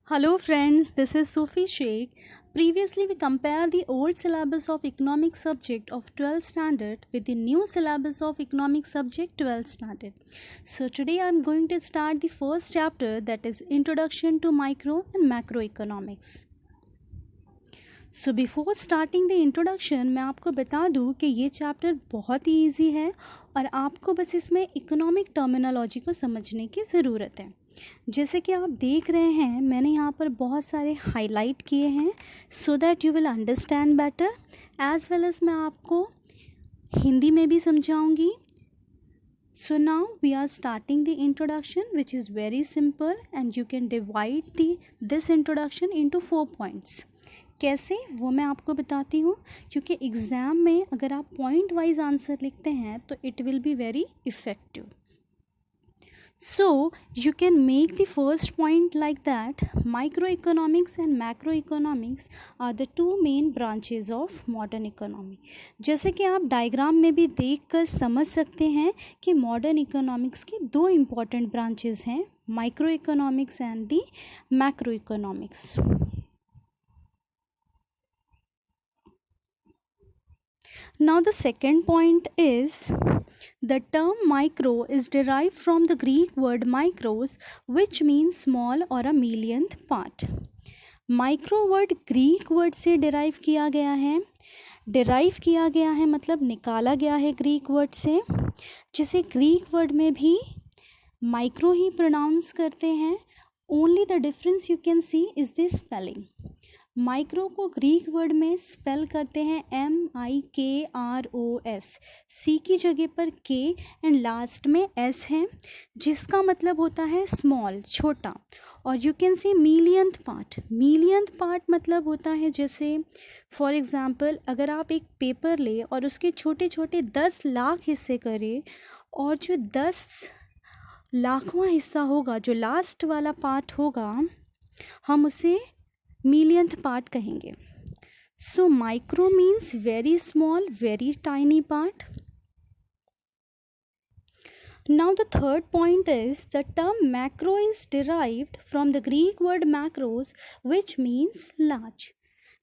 Hello friends, this is Sufi Sheikh. Previously we compared the old syllabus of economic subject of 12th standard with the new syllabus of economic subject 12th standard. So today I am going to start the first chapter, that is Introduction to Micro and Macroeconomics. So before starting the introduction मैं आपको बता दूं कि ये chapter बहुत ही easy है और आपको बस इसमें इकोनॉमिक टर्मिनोलॉजी को समझने की ज़रूरत है। जैसे कि आप देख रहे हैं मैंने यहाँ पर बहुत सारे हाईलाइट किए हैं so that you will understand better, as well as मैं आपको हिंदी में भी समझाऊंगी। So now we are starting the introduction, which is very simple and you can divide this introduction into 4 points. कैसे वो मैं आपको बताती हूँ, क्योंकि एग्ज़ाम में अगर आप पॉइंट वाइज आंसर लिखते हैं तो it will be very effective. So you can make the first point like that. Microeconomics and macroeconomics are the two main branches of modern economy. जैसे कि आप डायग्राम में भी देखकर समझ सकते हैं कि मॉडर्न इकोनॉमिक्स की दो इम्पॉर्टेंट ब्रांचेस हैं, micro economics and the macro economics. Now the second point is the term micro is derived from the Greek word micros, which means small or a millionth part. Micro word Greek word से derive किया गया है. derive किया गया है मतलब निकाला गया है ग्रीक वर्ड से, जिसे ग्रीक वर्ड में भी माइक्रो ही प्रोनाउंस करते हैं. Only the difference you can see is the spelling. Micro को ग्रीक वर्ड में स्पेल करते हैं MIKROS. सी की जगह पर के एंड लास्ट में एस है, जिसका मतलब होता है स्मॉल, छोटा. और you can see millionth part. Millionth part मतलब होता है जैसे फॉर एग्ज़ाम्पल अगर आप एक पेपर ले और उसके छोटे छोटे 10 लाख हिस्से करें और जो 10 लाखवां हिस्सा होगा, जो लास्ट वाला पार्ट होगा, हम उसे मिलियंथ पार्ट कहेंगे. So micro means very small, very tiny part. Now the third point is the term macro is derived from the Greek word macros, which means large.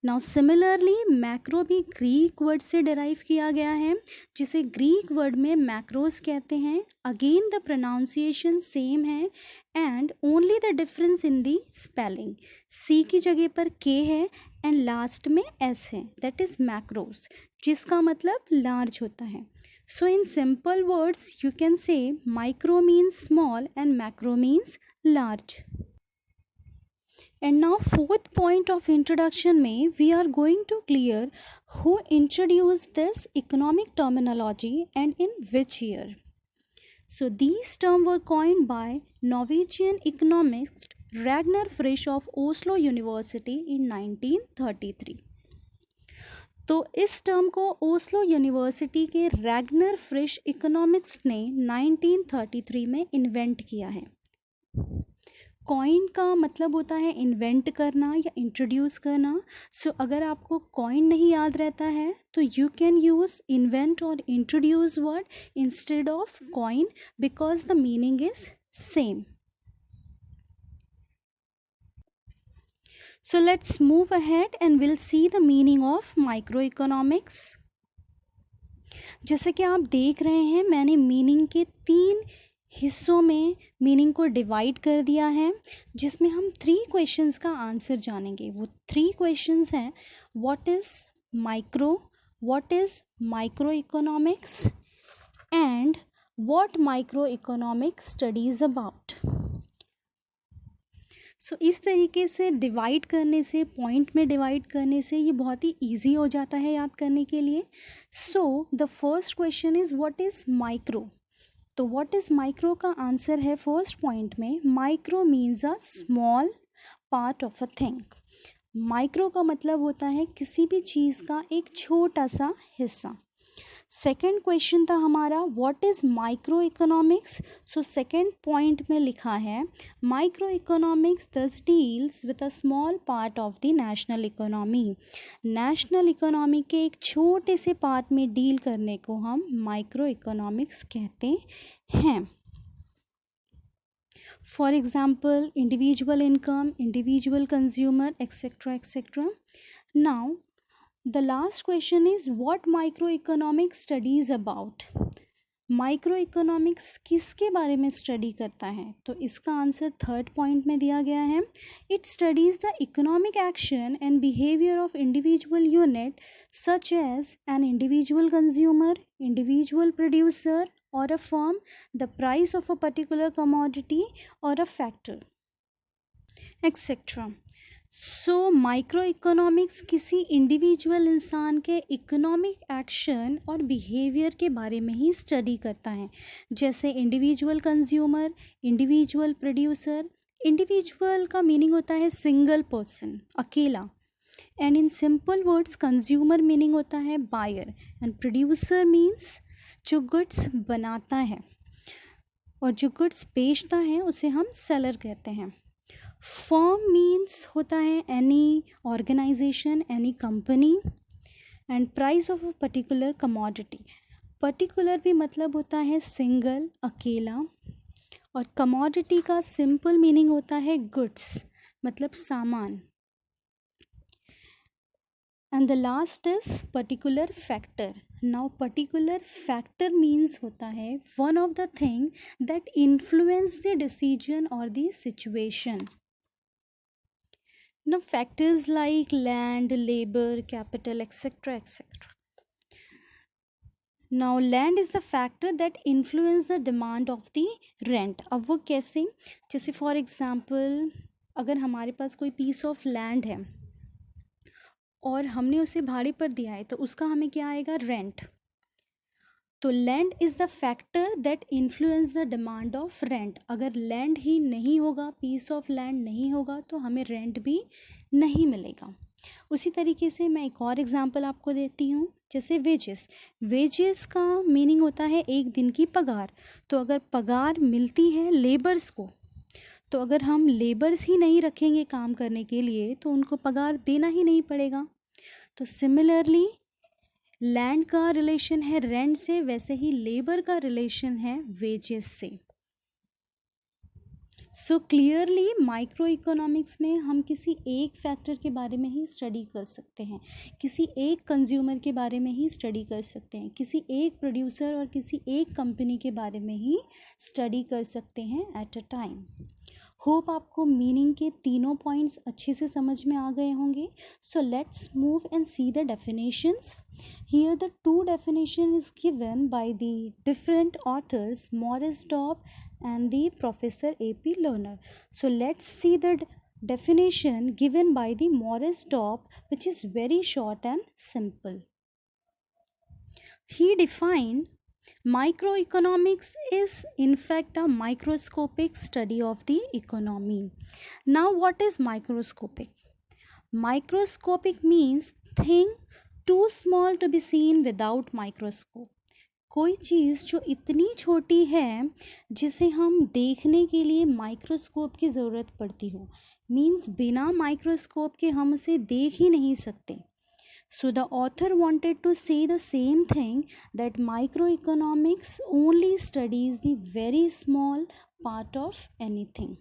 Now similarly macro भी Greek word से derive किया गया है, जिसे Greek word में macros कहते हैं. Again the pronunciation same है and only the difference in the spelling. C की जगह पर के है एंड लास्ट में एस है, दैट इज़ मैक्रोस, जिसका मतलब लार्ज होता है. So in simple words you can say micro means small and macro means large. And now fourth point of introduction में we are going to clear who introduced this economic terminology and in which year. So these terms were coined by Norwegian economist Ragnar Frisch of Oslo University in 1933. तो इस term को Oslo university के Ragnar फ्रिश economist ने 1933 में invent किया है. Coin का मतलब होता है इन्वेंट करना या इंट्रोड्यूस करना. सो अगर आपको कॉइन नहीं याद रहता है तो यू कैन यूज़ इन्वेंट और introduce word instead of coin, because the meaning is same. So let's move ahead and we'll see the meaning of microeconomics. जैसे कि आप देख रहे हैं मैंने मीनिंग के 3 हिस्सों में मीनिंग को डिवाइड कर दिया है, जिसमें हम 3 क्वेश्चंस का आंसर जानेंगे. वो 3 क्वेश्चंस हैं, what is micro, what is micro economics and what micro economics studies about. So इस तरीके से डिवाइड करने से, पॉइंट में डिवाइड करने से ये बहुत ही ईजी हो जाता है याद करने के लिए. सो the first question is what is micro. तो व्हाट इज़ माइक्रो का आंसर है फर्स्ट पॉइंट में, micro means a small part of a thing. Micro का मतलब होता है किसी भी चीज़ का एक छोटा सा हिस्सा. सेकेंड क्वेश्चन था हमारा what is micro economics. So second point में लिखा है माइक्रो इकोनॉमिक्स दस deals with a small part of the national economy. National economy के एक छोटे से पार्ट में डील करने को हम माइक्रो इकोनॉमिक्स कहते हैं. For example, individual income, individual consumer, etc. etc. Now, the last question is what microeconomics studies about? Micro economics किसके बारे में स्टडी करता है? तो इसका आंसर थर्ड पॉइंट में दिया गया है. It studies the economic action and behaviour of individual unit such as an individual consumer, individual producer or a firm, the price of a particular commodity or a factor, etcetera. So micro economics किसी individual इंसान के economic action और behaviour के बारे में ही study करता है, जैसे individual consumer, individual producer. Individual का मीनिंग होता है सिंगल पर्सन, अकेला, and in simple words consumer meaning होता है बायर, एंड प्रोड्यूसर मीन्स जो गुड्स बनाता है, और जो गुड्स बेचता है उसे हम सेलर कहते हैं. फर्म मीन्स होता है any organisation, any company, and price of a particular commodity. Particular भी मतलब होता है सिंगल, अकेला, और कमोडिटी का सिंपल मीनिंग होता है गुड्स, मतलब सामान. And the last is particular factor. Now particular factor means होता है one of the thing that influence the decision or the situation. Now, factors like land, labor, capital, etc. etc. Now, land is the factor that influence the demand of the rent. अब वो कैसे? जैसे for example अगर हमारे पास कोई piece of land है और हमने उसे भाड़े पर दिया है तो उसका हमें क्या आएगा? रेंट. तो land is the factor that influence the demand of rent. अगर लैंड ही नहीं होगा, पीस ऑफ लैंड नहीं होगा, तो हमें रेंट भी नहीं मिलेगा. उसी तरीके से मैं एक और एग्जांपल आपको देती हूँ, जैसे वेजेस. वेजेस का मीनिंग होता है एक दिन की पगार. तो अगर पगार मिलती है लेबर्स को, तो अगर हम लेबर्स ही नहीं रखेंगे काम करने के लिए तो उनको पगार देना ही नहीं पड़ेगा. तो सिमिलरली लैंड का रिलेशन है रेंट से, वैसे ही लेबर का रिलेशन है वेजेस से. सो क्लियरली माइक्रो इकोनॉमिक्स में हम किसी एक फैक्टर के बारे में ही स्टडी कर सकते हैं, किसी एक कंज्यूमर के बारे में ही स्टडी कर सकते हैं, किसी एक प्रोड्यूसर और किसी एक कंपनी के बारे में ही स्टडी कर सकते हैं एट अ टाइम. होप आपको मीनिंग के तीनों पॉइंट्स अच्छे से समझ में आ गए होंगे. So let's move and see the definitions. Here the two definition is given by the different authors Morris Dobb and the Professor A.P. Lerner. So let's see the definition given by the Morris Dobb, which is very short and simple. He defined microeconomics is in fact a microscopic study of the economy. Now what is microscopic? Microscopic means thing too small to be seen without microscope. कोई चीज़ जो इतनी छोटी है जिसे हम देखने के लिए माइक्रोस्कोप की ज़रूरत पड़ती हो, मीन्स बिना माइक्रोस्कोप के हम उसे देख ही नहीं सकते. So the author wanted to say the same thing, that microeconomics only studies the very small part of anything.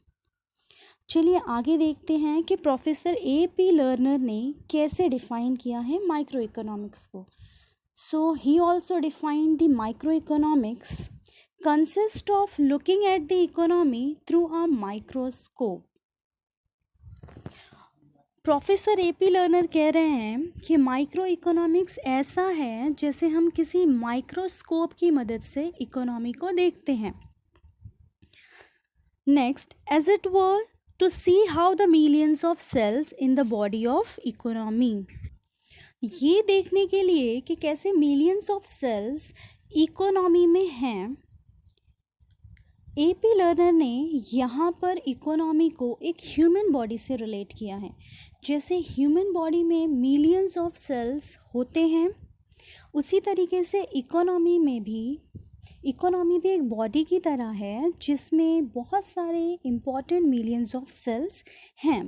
चलिए आगे देखते हैं कि प्रोफेसर A.P. लर्नर ने कैसे डिफाइन किया है माइक्रो इकोनॉमिक्स को. So he also defined the micro economics consist of looking at the economy through a microscope. Professor A.P. Lerner कह रहे हैं कि माइक्रो इकोनॉमिक्स ऐसा है जैसे हम किसी माइक्रोस्कोप की मदद से इकोनॉमी को देखते हैं. Next, as it were to see how the millions of cells in the body of economy. ये देखने के लिए कि कैसे millions of cells इकोनॉमी में हैं, A.P. लर्नर ने यहाँ पर इकोनॉमी को एक ह्यूमन बॉडी से रिलेट किया है. जैसे ह्यूमन बॉडी में millions of cells होते हैं, उसी तरीके से इकोनॉमी भी एक बॉडी की तरह है जिसमें बहुत सारे इम्पॉर्टेंट मिलियंस ऑफ सेल्स हैं.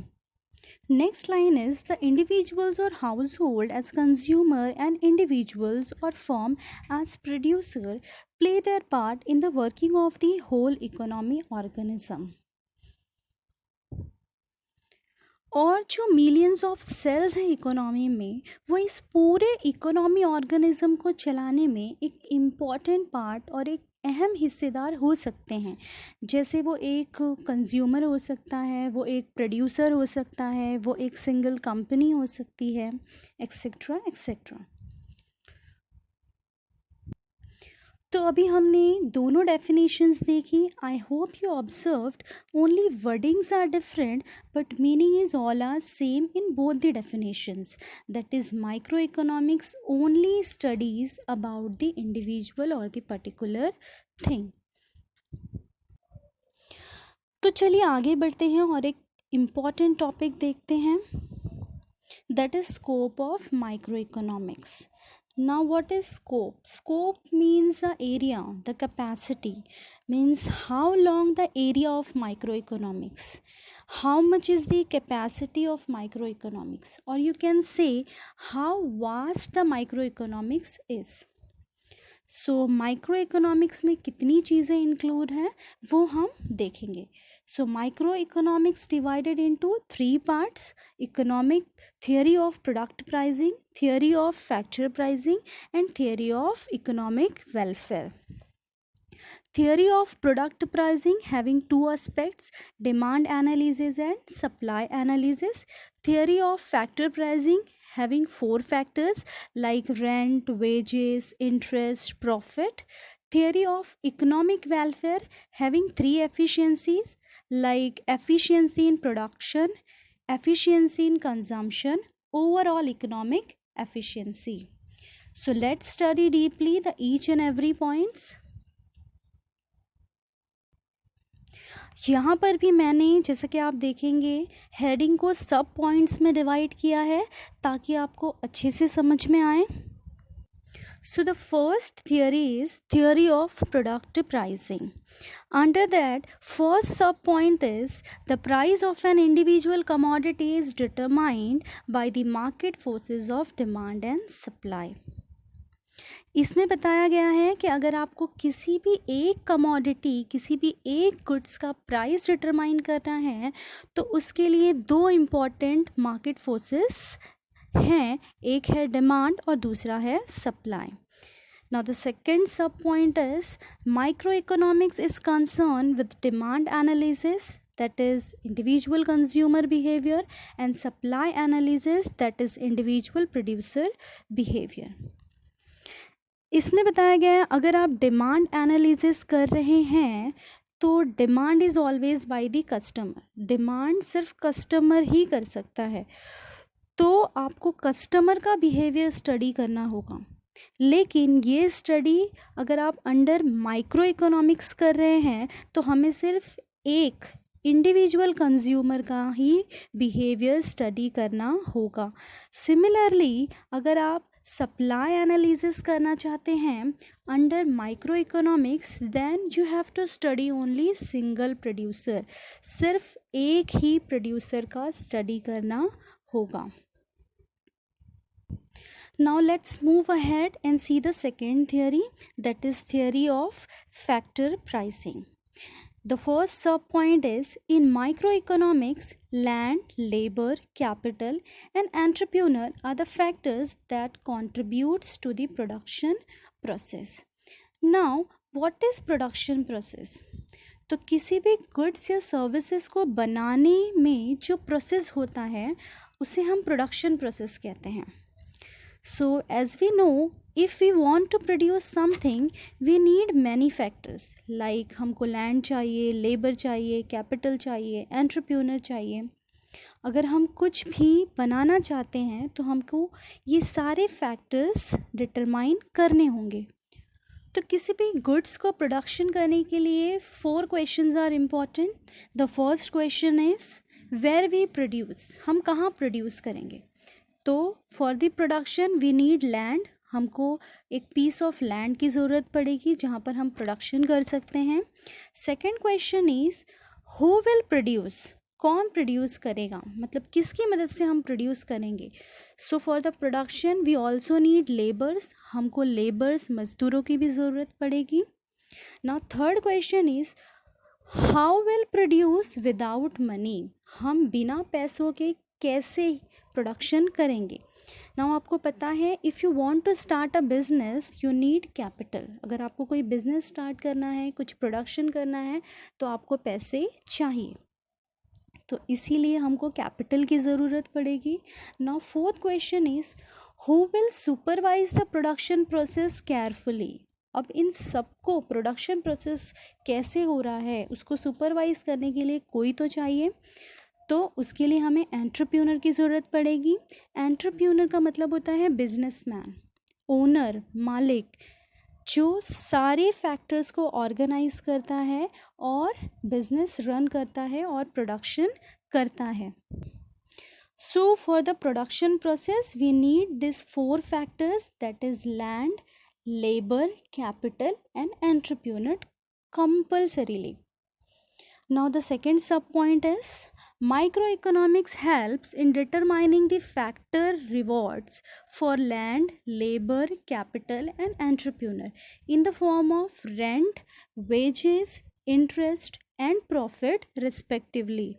Next line is the individuals or household as consumer and individuals or firm as producer play their part in the working of the whole economy organism. जो millions of cells हैं economy में, वो इस पूरे economy organism को चलाने में एक इम्पॉर्टेंट पार्ट और एक अहम हिस्सेदार हो सकते हैं। जैसे वो एक कंज्यूमर हो सकता है, वो एक प्रोड्यूसर हो सकता है, वो एक सिंगल कंपनी हो सकती है, एक्सेट्रा एक्सेट्रा। तो अभी हमने दोनों डेफिनेशंस देखी। I hope you observed only wordings are different but meaning is all are same in both the definitions. That is micro economics only studies about the individual और the particular thing. तो चलिए आगे बढ़ते हैं और एक important topic देखते हैं, that is scope of micro economics. Now what is scope? Scope means the area, the capacity, means how long the area of microeconomics, how much is the capacity of microeconomics, or you can say how vast the microeconomics is. So micro economics में कितनी चीज़ें include हैं वो हम देखेंगे. सो micro economics divided into 3 parts: economic theory of product pricing, theory of factor pricing and theory of economic welfare. Theory of product pricing having 2 aspects: demand analysis and supply analysis. Theory of factor pricing having 4 factors like rent, wages, interest, profit. Theory of economic welfare having 3 efficiencies like efficiency in production, efficiency in consumption, overall economic efficiency. So let's study deeply the each and every points. यहाँ पर भी मैंने, जैसा कि आप देखेंगे, heading को सब पॉइंट्स में डिवाइड किया है ताकि आपको अच्छे से समझ में आए. So the first theory is theory of product pricing. Under that first sub point is the price of an individual commodity is determined by the market forces of demand and supply. इसमें बताया गया है कि अगर आपको किसी भी एक कमोडिटी, किसी भी एक गुड्स का प्राइस डिटरमाइन करना है तो उसके लिए 2 इम्पॉर्टेंट मार्केट फोर्सेस हैं, एक है डिमांड और दूसरा है supply. Now the second sub point is microeconomics is concerned with demand analysis, that is individual consumer behavior, and supply analysis, that is individual producer behavior. इसमें बताया गया है अगर आप डिमांड एनालिसिस कर रहे हैं तो demand is always by the customer. Demand सिर्फ कस्टमर ही कर सकता है, तो आपको कस्टमर का बिहेवियर स्टडी करना होगा. लेकिन ये स्टडी अगर आप अंडर माइक्रो इकोनॉमिक्स कर रहे हैं तो हमें सिर्फ एक इंडिविजुअल कंज्यूमर का ही बिहेवियर स्टडी करना होगा. सिमिलरली अगर आप सप्लाई एनालिसिस करना चाहते हैं under micro economics, then you have to study only single producer. सिर्फ एक ही प्रोड्यूसर का स्टडी करना होगा. Now let's move ahead and see the second theory, that is theory of factor pricing. The first sub point is in microeconomics, land, labor, capital and entrepreneur are the factors that contributes to the production process. Now what is production process? तो किसी भी goods या services को बनाने में जो process होता है उसे हम प्रोडक्शन प्रोसेस कहते हैं. So as we know, if we want to produce something, we need many factors like हमको लैंड चाहिए, लेबर चाहिए, कैपिटल चाहिए, एंटरप्रेन्योर चाहिए. अगर हम कुछ भी बनाना चाहते हैं तो हमको ये सारे फैक्टर्स डिटरमाइन करने होंगे. तो किसी भी गुड्स को प्रोडक्शन करने के लिए 4 questions are important. The first question is where we produce, हम कहाँ प्रोड्यूस करेंगे. तो for the production we need land, हमको एक पीस ऑफ लैंड की ज़रूरत पड़ेगी जहाँ पर हम प्रोडक्शन कर सकते हैं. Second question is who will produce, कौन प्रोड्यूस करेगा, मतलब किसकी मदद से हम प्रोड्यूस करेंगे. So for the production we also need labours, हमको लेबर्स, मज़दूरों की भी ज़रूरत पड़ेगी. Now third question is how will produce without money, हम बिना पैसों के कैसे प्रोडक्शन करेंगे। नाउ आपको पता है if you want to start a business you need capital. अगर आपको कोई बिजनेस स्टार्ट करना है, कुछ प्रोडक्शन करना है, तो आपको पैसे चाहिए, तो इसीलिए हमको कैपिटल की ज़रूरत पड़ेगी। Now fourth question is who will supervise the production process carefully. अब इन सबको प्रोडक्शन प्रोसेस कैसे हो रहा है उसको सुपरवाइज करने के लिए कोई तो चाहिए, तो उसके लिए हमें एंटरप्रेन्योर की ज़रूरत पड़ेगी। एंटरप्रेन्योर का मतलब होता है बिजनेसमैन, ओनर, मालिक, जो सारे फैक्टर्स को ऑर्गेनाइज करता है और बिजनेस रन करता है और प्रोडक्शन करता है। So for the production process we need this 4 factors, that is land, labor, capital and entrepreneur compulsorily. Now the second sub point is microeconomics helps in determining the factor rewards for land, labor, capital and entrepreneur in the form of rent, wages, interest and profit respectively.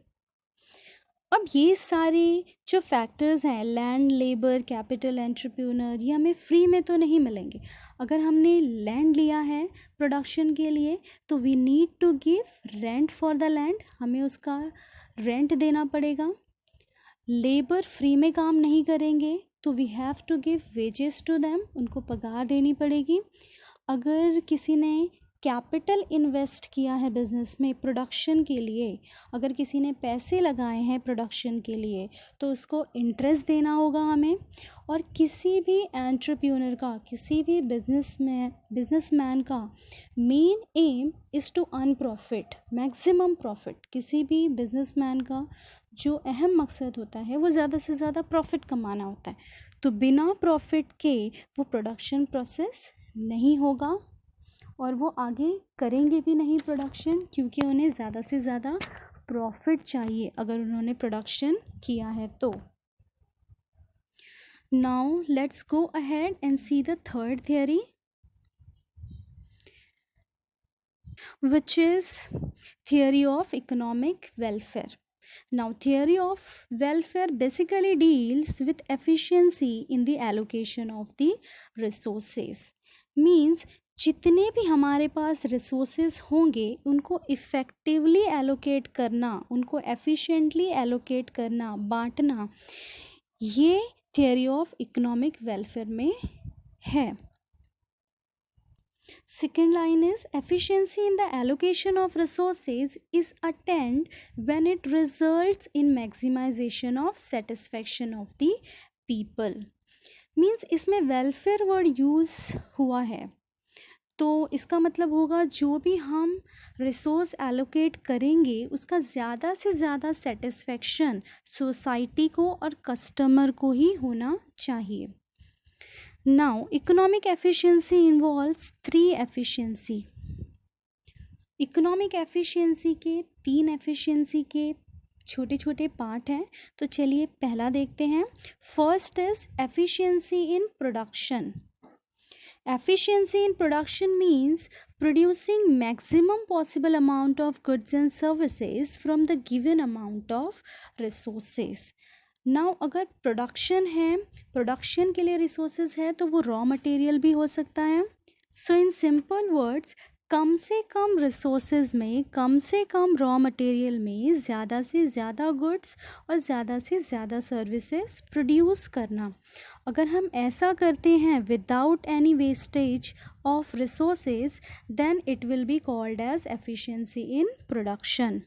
अब ये सारे जो factors हैं, land, labour, capital, entrepreneur, ये हमें free में तो नहीं मिलेंगे। अगर हमने लैंड लिया है प्रोडक्शन के लिए तो we need to give rent for the land, हमें उसका रेंट देना पड़ेगा। लेबर फ्री में काम नहीं करेंगे तो we have to give wages to them, उनको पगार देनी पड़ेगी। अगर किसी ने कैपिटल इन्वेस्ट किया है बिजनेस में प्रोडक्शन के लिए, अगर किसी ने पैसे लगाए हैं प्रोडक्शन के लिए तो उसको इंटरेस्ट देना होगा हमें। और किसी भी एंटरप्रेन्योर का, किसी भी बिजनेसमैन का main aim is to earn profit, maximum profit. किसी भी बिजनेसमैन का जो अहम मकसद होता है वो ज़्यादा से ज़्यादा प्रॉफिट कमाना होता है, तो बिना प्रॉफिट के वो प्रोडक्शन प्रोसेस नहीं होगा और वो आगे करेंगे भी नहीं प्रोडक्शन, क्योंकि उन्हें ज़्यादा से ज़्यादा प्रॉफिट चाहिए अगर उन्होंने प्रोडक्शन किया है तो। Now let's go ahead and see the third theory, which is theory of economic welfare. Now theory of welfare basically deals with efficiency in the allocation of the resources, means जितने भी हमारे पास resources होंगे उनको effectively allocate करना, उनको efficiently allocate करना, बांटना, ये थियरी ऑफ इकोनॉमिक वेलफेयर में है। Second line is efficiency in the allocation of resources is attained when it results in maximization of satisfaction of the people. Means इसमें welfare word use हुआ है, तो इसका मतलब होगा जो भी हम रिसोर्स एलोकेट करेंगे उसका ज़्यादा से ज़्यादा सेटिस्फेक्शन सोसाइटी को और कस्टमर को ही होना चाहिए। Now, economic efficiency involves 3 efficiency. Economic efficiency के 3 एफिशिएंसी के छोटे छोटे पार्ट हैं, तो चलिए पहला देखते हैं। First is efficiency in production. Efficiency in production means producing maximum possible amount of goods and services from the given amount of resources. Now अगर प्रोडक्शन है, प्रोडक्शन के लिए रिसोर्सेज है तो वो रॉ मटेरियल भी हो सकता है। सो इन सिंपल वर्ड्स, कम से कम रिसोर्सेज में, कम से कम रॉ मटेरियल में ज़्यादा से ज़्यादा गुड्स और ज़्यादा से ज़्यादा सर्विसेज प्रोड्यूस करना। अगर हम ऐसा करते हैं without any wastage of resources then it will be called as efficiency in production.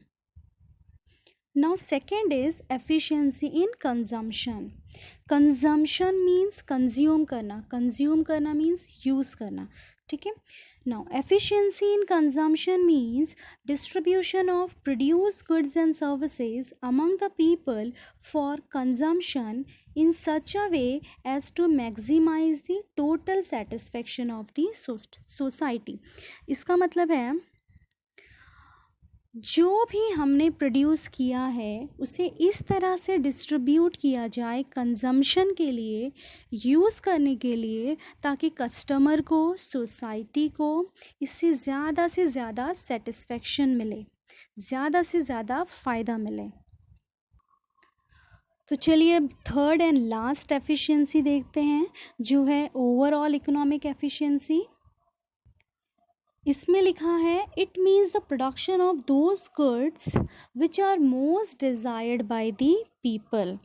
Now second is efficiency in consumption. Consumption means consume करना means use करना, ठीक है। Now efficiency in consumption means distribution of produced goods and services among the people for consumption in such a way as to maximize the total satisfaction of the society. इसका मतलब है जो भी हमने produce किया है उसे इस तरह से डिस्ट्रीब्यूट किया जाए कंजम्पशन के लिए, यूज़ करने के लिए, ताकि कस्टमर को, सोसाइटी को इससे ज़्यादा से ज़्यादा सेटिस्फेक्शन मिले, ज़्यादा से ज़्यादा फ़ायदा मिले। तो चलिए अब थर्ड एंड लास्ट एफिशिएंसी देखते हैं, जो है ओवरऑल इकोनॉमिक एफिशिएंसी। इसमें लिखा है it means the production of those goods which are most desired by the people.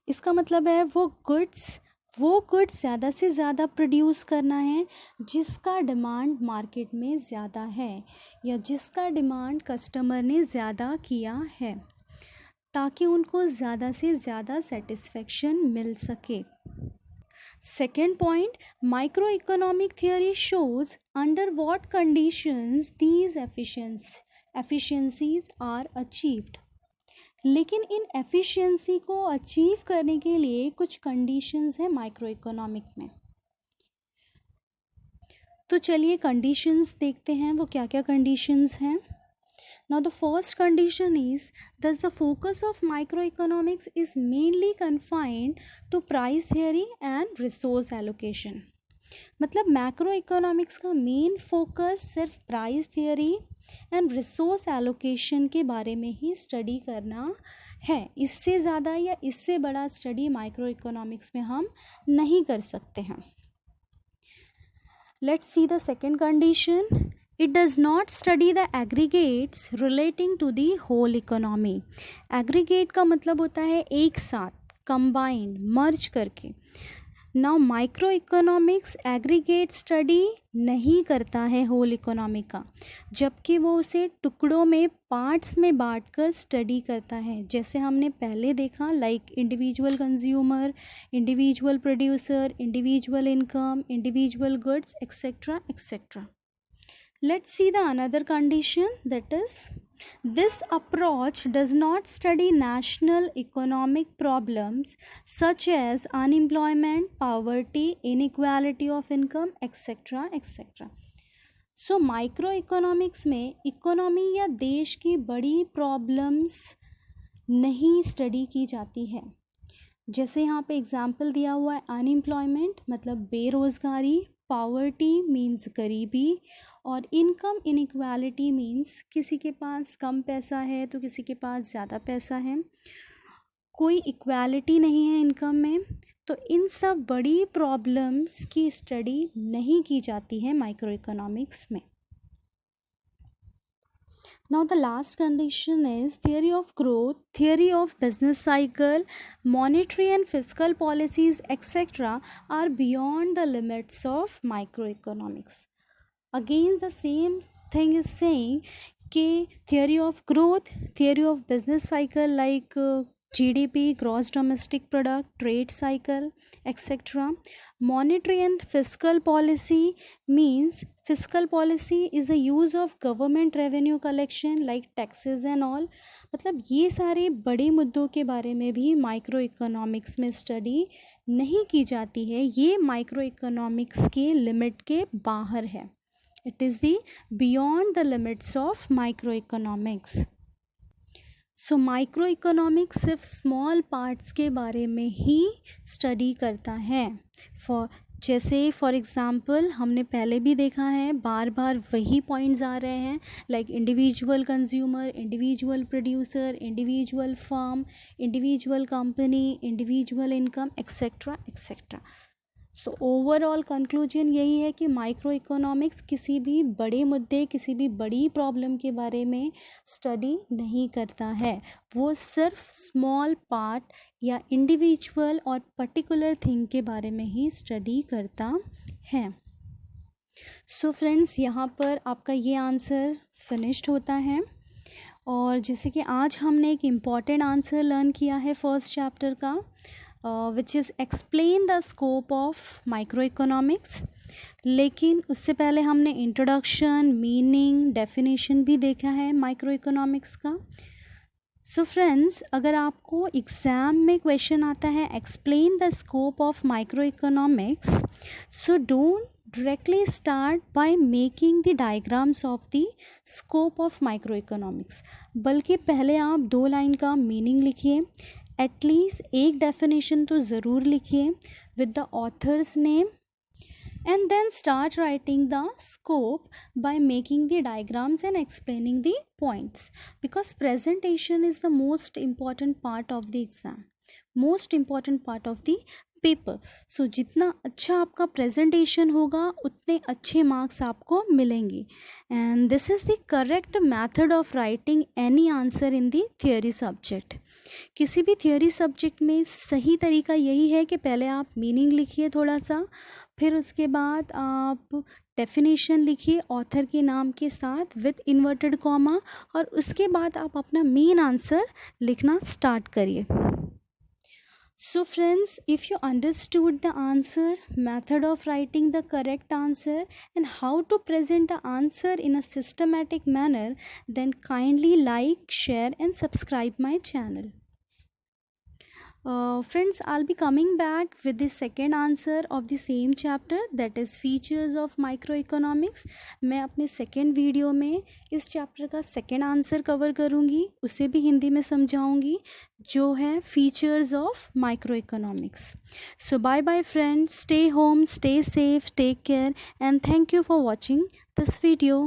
इसका मतलब है वो गुड्स ज़्यादा से ज़्यादा प्रोड्यूस करना है जिसका डिमांड मार्केट में ज़्यादा है, या जिसका डिमांड कस्टमर ने ज़्यादा किया है, ताकि उनको ज़्यादा से ज़्यादा सेटिस्फेक्शन मिल सके। Second point, microeconomic theory shows under what conditions these efficiencies are achieved. लेकिन इन एफिशिएंसी को अचीव करने के लिए कुछ कंडीशंस हैं माइक्रो इकोनॉमिक में। तो चलिए कंडीशंस देखते हैं वो क्या क्या कंडीशंस हैं। Now the first condition is thus the focus of microeconomics is mainly confined to price theory and resource allocation. मतलब मैक्रो इकोनॉमिक्स का मेन फोकस सिर्फ price theory and resource allocation के बारे में ही स्टडी करना है। इससे ज़्यादा या इससे बड़ा स्टडी माइक्रो इकोनॉमिक्स में हम नहीं कर सकते हैं। Let's see the second condition, it does not study the aggregates relating to the whole economy. aggregate का मतलब होता है एक साथ, combined, merge करके। now micro economics aggregate study नहीं करता है होल इकोनॉमी का, जबकि वो उसे टुकड़ों में, पार्ट्स में बांट कर स्टडी करता है, जैसे हमने पहले देखा, like individual consumer, individual producer, individual income, individual goods, etcetera etcetera. Let's see the another condition, that is this approach does not study national economic problems such as unemployment, poverty, inequality of income, etc. etc. So micro economics में economy या देश की बड़ी problems नहीं study की जाती है। जैसे यहाँ पे एग्जाम्पल दिया हुआ है, अनएम्प्लॉयमेंट मतलब बेरोज़गारी, पावर्टी मीन्स गरीबी, और इनकम इनइक्वालिटी मीन्स किसी के पास कम पैसा है तो किसी के पास ज़्यादा पैसा है, कोई इक्वालिटी नहीं है इनकम में। तो इन सब बड़ी प्रॉब्लम्स की स्टडी नहीं की जाती है माइक्रो इकोनॉमिक्स में। Now the last condition is theory of growth, theory of business cycle, monetary and fiscal policies, etc. are beyond the limits of microeconomics. Again the same thing is saying कि theory of growth, theory of business cycle like GDP, gross domestic product, trade cycle, etc. Monetary and fiscal policy means fiscal policy is the use of government revenue collection like taxes and all. मतलब ये सारे बड़े मुद्दों के बारे में भी micro economics में स्टडी नहीं की जाती है, ये माइक्रो इकोनॉमिक्स के लिमिट के बाहर है। It is the beyond the limits of microeconomics. So micro economics सिर्फ स्मॉल पार्ट्स के बारे में ही स्टडी करता है। फॉर एग्ज़ाम्पल हमने पहले भी देखा है, बार बार वही पॉइंट्स आ रहे हैं, like individual consumer, individual producer, individual firm, individual company, individual income, etcetera etcetera. So overall conclusion यही है कि माइक्रो इकोनॉमिक्स किसी भी बड़े मुद्दे, किसी भी बड़ी प्रॉब्लम के बारे में स्टडी नहीं करता है, वो सिर्फ स्मॉल पार्ट या इंडिविजुअल और पर्टिकुलर थिंग के बारे में ही स्टडी करता है। सो फ्रेंड्स, यहाँ पर आपका ये आंसर फिनिश्ड होता है। और जैसे कि आज हमने एक इम्पॉर्टेंट आंसर लर्न किया है फर्स्ट चैप्टर का, which is explain the scope of microeconomics। लेकिन उससे पहले हमने इंट्रोडक्शन, मीनिंग, डेफिनेशन भी देखा है माइक्रो इकोनॉमिक्स का। सो फ्रेंड्स, अगर आपको एग्ज़ाम में क्वेश्चन आता है explain the scope of micro economics, so don't directly start by making the diagrams of the scope of microeconomics, बल्कि पहले आप 2 लाइन का मीनिंग लिखिए, एटलीस्ट एक डेफिनेशन तो ज़रूर लिखिए with the author's name, and then start writing the scope by making the diagrams and explaining the points, because presentation is the most important part of the exam. Most important part of the paper. So जितना अच्छा आपका presentation होगा उतने अच्छे marks आपको मिलेंगे। And this is the correct method of writing any answer in the theory subject. किसी भी थियोरी सब्जेक्ट में सही तरीका यही है कि पहले आप मीनिंग लिखिए थोड़ा सा, फिर उसके बाद आप डेफिनेशन लिखिए ऑथर के नाम के साथ विथ इन्वर्टेड कॉमा, और उसके बाद आप अपना मेन आंसर लिखना स्टार्ट करिए। So friends, if you understood the answer, method of writing the correct answer, and how to present the answer in a systematic manner, then kindly like, share and subscribe my channel. Friends, I'll be coming back with the second answer of the same chapter, that is features of microeconomics. मैं अपने second video में इस chapter का second answer cover करूँगी, उसे भी हिंदी में समझाऊँगी, जो है features of microeconomics. So bye bye friends, stay home, stay safe, take care and thank you for watching this video.